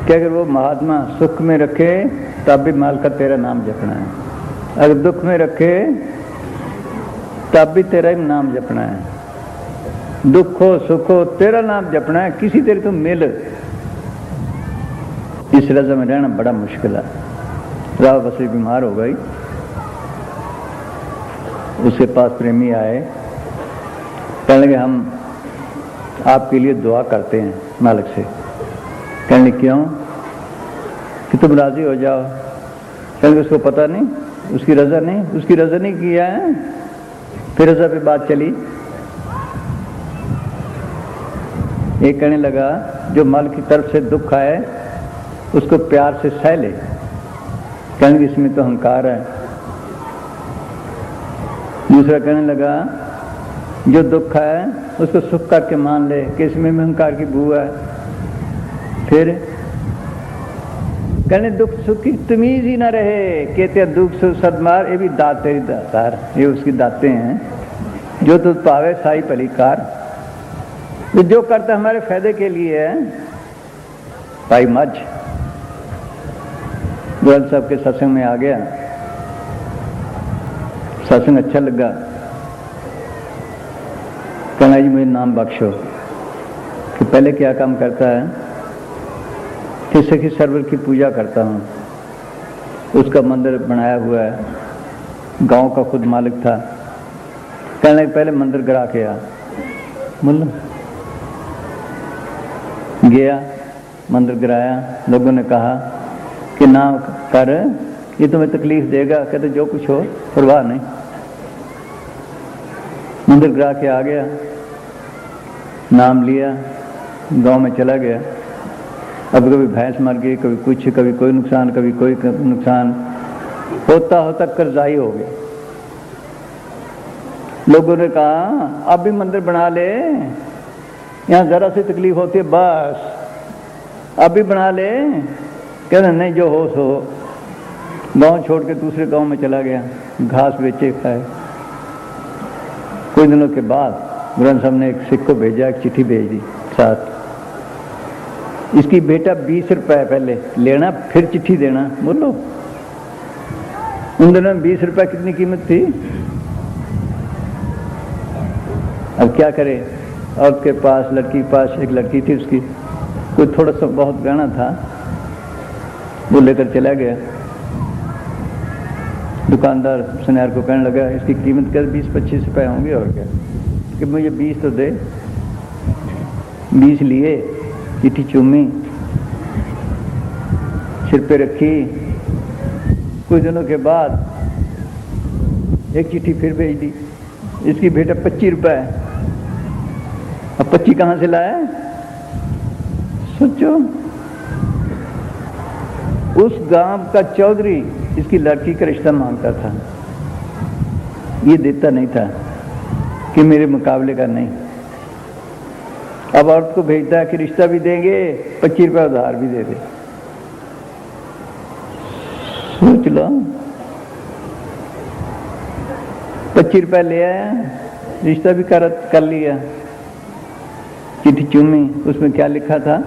कि अगर वो महात्मा सुख में रखे तब भी माल का तेरा नाम जपना है, अगर दुख में रखे तब भी तेरा ही नाम जपना है, दुख हो सुख हो तेरा नाम जपना है, किसी तेरे तो मिल। इस रजा में रहना बड़ा मुश्किल है। राव बसरी बीमार हो गई, उसके पास प्रेमी आए, कहने लगे हम आपके लिए दुआ करते हैं मालिक से। कहने क्यों? कि तुम राजी हो जाओ। कहने उसको पता नहीं, उसकी रजा नहीं, उसकी रजा नहीं किया है। फिर रजा पे बात चली। एक कहने लगा जो मालिक की तरफ से दुख आए उसको प्यार से सह ले। कहने इसमें तो अहंकार है। दूसरा कहने लगा जो दुख है उसको सुख करके मान ले कि इसमें अहंकार की बू है। फिर कहने दुख सुख की तमीज ही ना रहे, कहते दुख सुख सदमार, ये भी दात तेरी दातार, ये उसकी दाते हैं। जो तू पावे साई पलीकार, तो जो करता हमारे फायदे के लिए है। भाई मझ ग्रंथ साहब के सत्संग में आ गया, सत्संग अच्छा लगा। कहना जी मुझे नाम बख्शो कि पहले क्या काम करता है कि सखी सरवर की पूजा करता हूँ। उसका मंदिर बनाया हुआ है, गांव का खुद मालिक था। कहने पहले मंदिर गिरा के आ। बोलो गया, मंदिर गिराया। लोगों ने कहा कि ना कर, ये तुम्हें तकलीफ देगा। कहते जो कुछ हो परवाह नहीं। मंदिर गिरा के आ गया, नाम लिया, गांव में चला गया। अब कभी भैंस मर गई, कभी कुछ, कभी कोई नुकसान, कभी कोई नुकसान, होता होता कर्जाई हो गया। लोगों ने कहा अब भी मंदिर बना ले, यहाँ जरा सी तकलीफ होती है बस, अब भी बना ले। कहना नहीं जो हो सो। गांव छोड़ के दूसरे गांव में चला गया, घास बेचे खाए। कुछ दिनों के बाद ग्रंथ साहब ने एक सिख को भेजा, एक चिट्ठी भेज दी साथ। इसकी बेटा 20 रुपए पहले लेना फिर चिट्ठी देना। बोलो उन दिनों में 20 रुपए कितनी कीमत थी। अब क्या करे, और उसके पास लड़की के पास एक लड़की थी, उसकी कोई थोड़ा सा बहुत गहना था, वो लेकर चला गया। दुकानदार सुनार को कहने लगा इसकी कीमत कर 20-25 रुपए होंगे और क्या, कि मुझे 20 तो दे। 20 लिए, चिट्ठी चूमी, सिर पे रखी। कुछ दिनों के बाद एक चिट्ठी फिर भेज दी, इसकी बेटा 25 रुपए। अब 25 कहां से लाया? सोचो, उस गांव का चौधरी इसकी लड़की का रिश्ता मांगता था, ये देता नहीं था कि मेरे मुकाबले का नहीं। अब औरत को भेजता है कि रिश्ता भी देंगे, 25 रुपए उधार भी दे दे। सोच लो, 25 रुपए ले आया, रिश्ता भी कर लिया। चिट्ठी चूमी, उसमें क्या लिखा था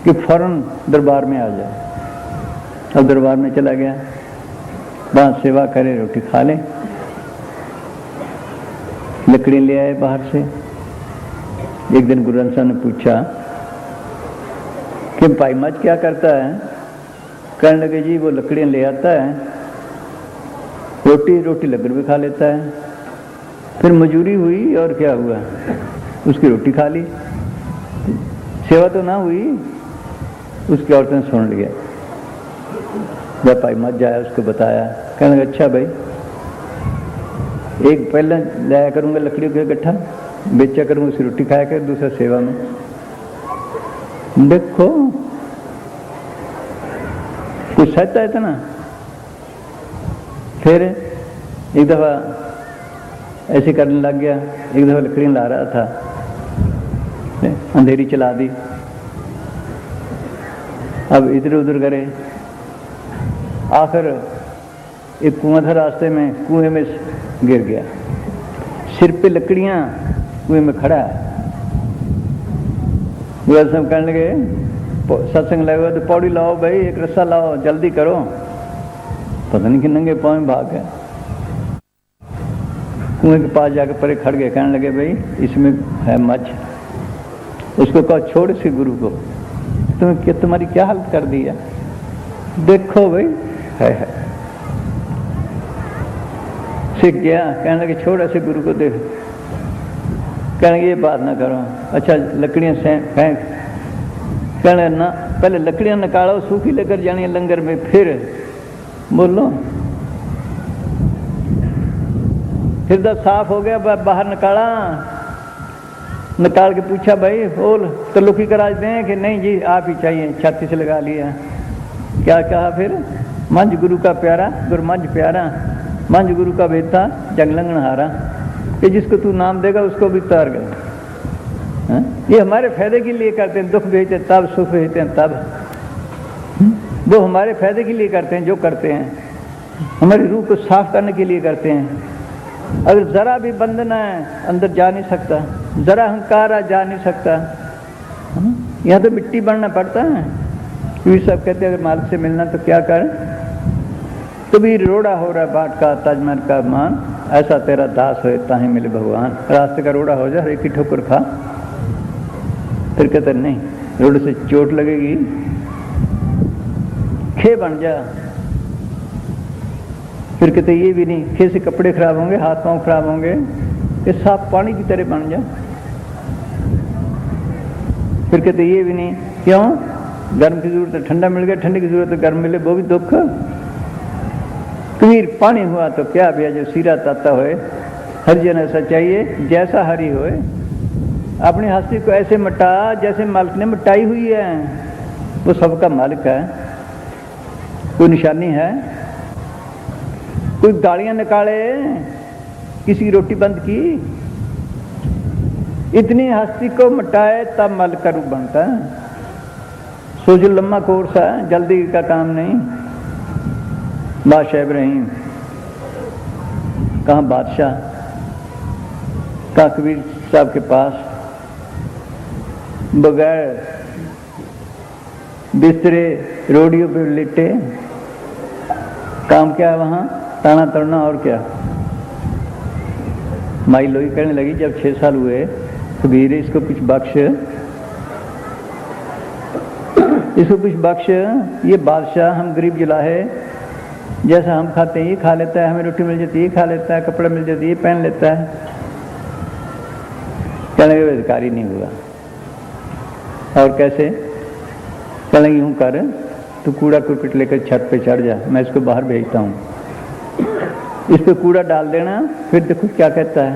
कि फौरन दरबार में आ जाए। अब दरबार में चला गया, वहां सेवा करे, रोटी खा ले। लकड़ी ले आए बाहर से। एक दिन गुरु ग्रंथ साहब ने पूछा कि भाई मज क्या करता है? कहने लगे जी वो लकड़ियां ले आता है, रोटी लकड़ भी खा लेता है। फिर मजूरी हुई और क्या हुआ, उसकी रोटी खा ली, सेवा तो ना हुई। उसकी औरत ने सुन लिया। जब भाई मत जाया उसको बताया, कहने लगा अच्छा भाई, एक पहले लाया करूंगा लकड़ियों का इकट्ठा, बेचा करूंगा, उसकी रोटी खाया कर, दूसरा सेवा में। देखो कुछ सहता है इतना। फिर एक दफा ऐसे करने लग गया। एक दफा लकड़ियां ला रहा था, अंधेरी चला दी। अब इधर उधर करे, आखिर एक कुआं था रास्ते में, कुएं में गिर गया। सिर पे लकड़ियां, कुएं में खड़ा है। गुरु साहब कहने लगे सत्संग लगे हुए तो पौड़ी लाओ भाई, एक रस्सा लाओ, जल्दी करो। पता नहीं कि नंगे पाँव में भाग गए, कुएं के पास जाकर परे खड़ गए, कहने लगे भाई इसमें है मच्छ। उसको कहो छोड़ इसी गुरु को, तुम्हारी क्या हालत कर दी है, देखो भाई है। सीख गया, कहने लगे छोड़ ऐसे गुरु को, देख। कहने लगे ये बात ना करो, अच्छा लकड़ियां फेंक। कहने ना पहले लकड़ियां निकालो, सूखी लेकर जानी है लंगर में, फिर बोलो। हृदय साफ हो गया, बाहर निकाला, निकाल के पूछा भाई बोल तल्लुकी कराज दें कि नहीं जी आप ही चाहिए, छाती से लगा लिया। क्या कहा फिर, मंझ गुरु का प्यारा, गुरु मंझ प्यारा, मंझ गुरु का बेटा जंग लंगन हारा, कि जिसको तू नाम देगा उसको भी तार गए। ये हमारे फायदे के लिए करते हैं, दुख भेजते हैं तब, सुख भेजते हैं तब। वो हमारे फायदे के लिए करते हैं, जो करते हैं हमारी रूह को साफ करने के लिए करते हैं। अगर जरा भी बंधन है अंदर जा नहीं सकता, जरा अहंकार है जा नहीं सकता। यहाँ तो मिट्टी बनना पड़ता है। ये सब कहते हैं अगर मालिक से मिलना तो क्या कर, तो भी रोड़ा हो रहा है बाट का ताजमहल का मान, ऐसा तेरा दास हो ताही मिले भगवान। रास्ते का रोड़ा हो जा, एक ही ठोकर खा। फिर कहते नहीं रोड से चोट लगेगी, खे बन जा। फिर कहते ये भी नहीं, खे से कपड़े खराब होंगे, हाथ पांव खराब होंगे, ये साफ पानी की तरह बन जा। फिर कहते ये भी नहीं, क्यों, गर्म की जरूरत है ठंडा मिल गया, ठंडी की जरूरत है गर्म मिले, वो भी दुख। कबीर पानी हुआ तो क्या भैया जो सीरा ताता होए, हरिजन ऐसा चाहिए जैसा हरि होए। अपनी हस्ती को ऐसे मिटा जैसे मालिक ने मिटाई हुई है। वो सबका मालिक है। कोई निशानी है, कोई गालियां निकाले, किसी की रोटी बंद की, इतनी हस्ती को मिटाए तब मालिक का रूप बनता है। सोचो लम्बा कोर्स है, जल्दी का काम नहीं। बादशाह इब्राहिम, कहाँ बादशाह, कहाँ कबीर साहब के पास बगैर बिस्तरे रोडियों पे लेटे, काम क्या है वहाँ, ताना तड़ना और क्या। माई लोई करने लगी जब 6 साल हुए, कबीर इसको कुछ बख्श, इसको कुछ बख्श, ये बादशाह हम गरीब जुलाहे, जैसा हम खाते हैं ये खा लेता है, हमें रोटी मिल जाती है ये खा लेता है, कपड़ा मिल जाती है ये पहन लेता है। कहने लगे अधिकारी नहीं हुआ। और कैसे, कहने लगे यूँ कर, तू कूड़ा कुरपिट लेकर छत पे चढ़ जा, मैं इसको बाहर भेजता हूँ, इस पे कूड़ा डाल देना, फिर देखो क्या कहता है।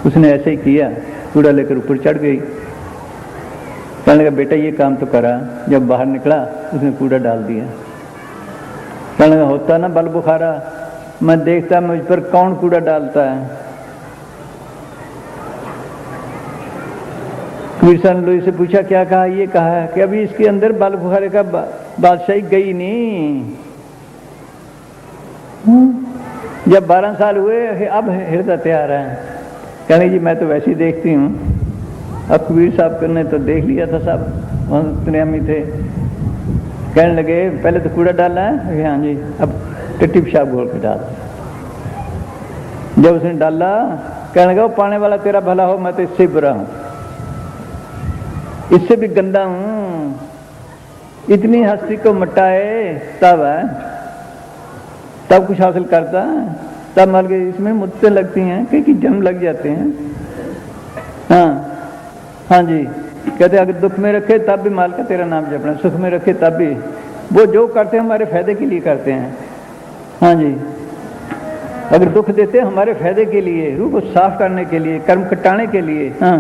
उसने ऐसे ही किया, कूड़ा लेकर ऊपर चढ़ गई। कहने लगा बेटा ये काम तो करा। जब बाहर निकला उसने कूड़ा डाल दिया। कहने लगा होता ना बल बुखारा, मैं देखता मुझ पर कौन कूड़ा डालता है। कबीर साहब ने लोई से पूछा क्या कहा, ये कहा है कि अभी इसके अंदर बल बुखारे का बादशाही गई नहीं। जब 12 साल हुए अब हृदय तैयार है। कहने जी मैं तो वैसे ही देखती हूँ। अब कबीर साहब ने तो देख लिया था, सब नियमी थे। कहने लगे पहले तो कूड़ा डालना है, हाँ जी, अब टट्टी पेशाब घोल के डाल। जब उसने डाला, कहने लगा पाने वाला तेरा भला हो, मैं तो इससे बुरा हूँ, इससे भी गंदा हूँ। इतनी हस्ती को मिटाए तब है, तब कुछ हासिल करता है, तब मर गए। इसमें मुद्दे लगती हैं, कई जन्म लग जाते हैं। हाँ जी, कहते अगर दुख में रखे तब भी माल का तेरा नाम जपना, सुख में रखे तब भी। वो जो करते हैं हमारे फायदे के लिए करते हैं। हाँ जी, अगर दुख देते हैं हमारे फायदे के लिए, रूह को साफ करने के लिए, कर्म कटाने के लिए। हाँ